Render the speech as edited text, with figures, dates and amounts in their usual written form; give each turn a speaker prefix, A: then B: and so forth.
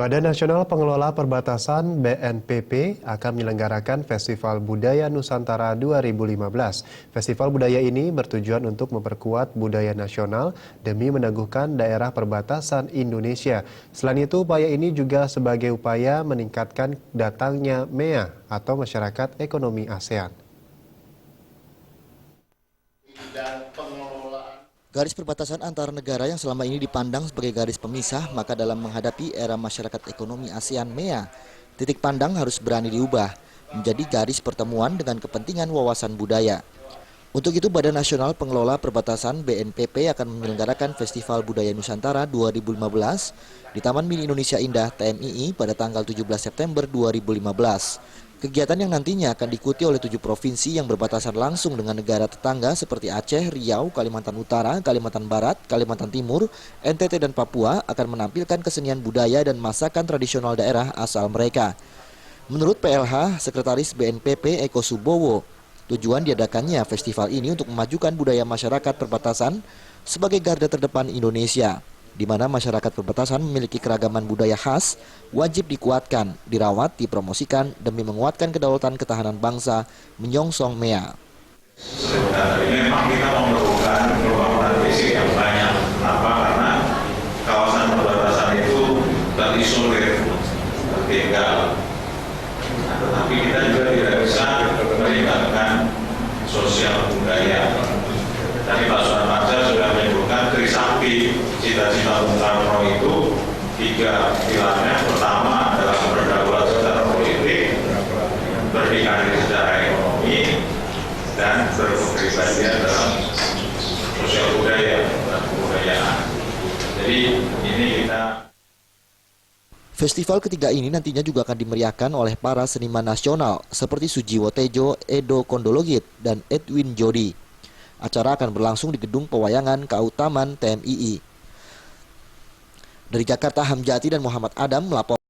A: Badan Nasional Pengelola Perbatasan (BNPP) akan menyelenggarakan Festival Budaya Nusantara 2015. Festival budaya ini bertujuan untuk memperkuat budaya nasional demi meneguhkan daerah perbatasan Indonesia. Selain itu, upaya ini juga sebagai upaya meningkatkan datangnya MEA atau Masyarakat Ekonomi ASEAN.
B: Garis perbatasan antar negara yang selama ini dipandang sebagai garis pemisah, maka dalam menghadapi era masyarakat ekonomi ASEAN MEA, titik pandang harus berani diubah menjadi garis pertemuan dengan kepentingan wawasan budaya. Untuk itu, Badan Nasional Pengelola Perbatasan (BNPP) akan menyelenggarakan Festival Budaya Nusantara 2015 di Taman Mini Indonesia Indah (TMII) pada tanggal 17 September 2015. Kegiatan yang nantinya akan diikuti oleh 7 provinsi yang berbatasan langsung dengan negara tetangga seperti Aceh, Riau, Kalimantan Utara, Kalimantan Barat, Kalimantan Timur, NTT, dan Papua akan menampilkan kesenian budaya dan masakan tradisional daerah asal mereka. Menurut PLH, Sekretaris BNPP Eko Subowo, tujuan diadakannya festival ini untuk memajukan budaya masyarakat perbatasan sebagai garda terdepan Indonesia, di mana masyarakat perbatasan memiliki keragaman budaya khas, wajib dikuatkan, dirawat, dipromosikan demi menguatkan kedaulatan ketahanan bangsa menyongsong MEA.
C: Memang kita memerlukan pembangunan fisik yang banyak. Kenapa? Karena kawasan perbatasan itu terisolir, tertinggal. Tetapi kita juga tidak bisa meningkatkan sosial budaya. Tadi Pak Soeharto sudah menyebutkan Trisakti, cita-cita Bung Karno itu 3 pilarnya. Pertama adalah berdaulat secara politik, berdikari secara ekonomi, dan berkepribadian dalam sosial budaya dan kebudayaan. Jadi ini kita.
B: Festival ketiga ini nantinya juga akan dimeriahkan oleh para seniman nasional seperti Sujiwo Tejo, Edo Kondologit, dan Edwin Jody. Acara akan berlangsung di Gedung Pewayangan KU Taman TMII. Dari Jakarta, Hamjati dan Muhammad Adam melapor.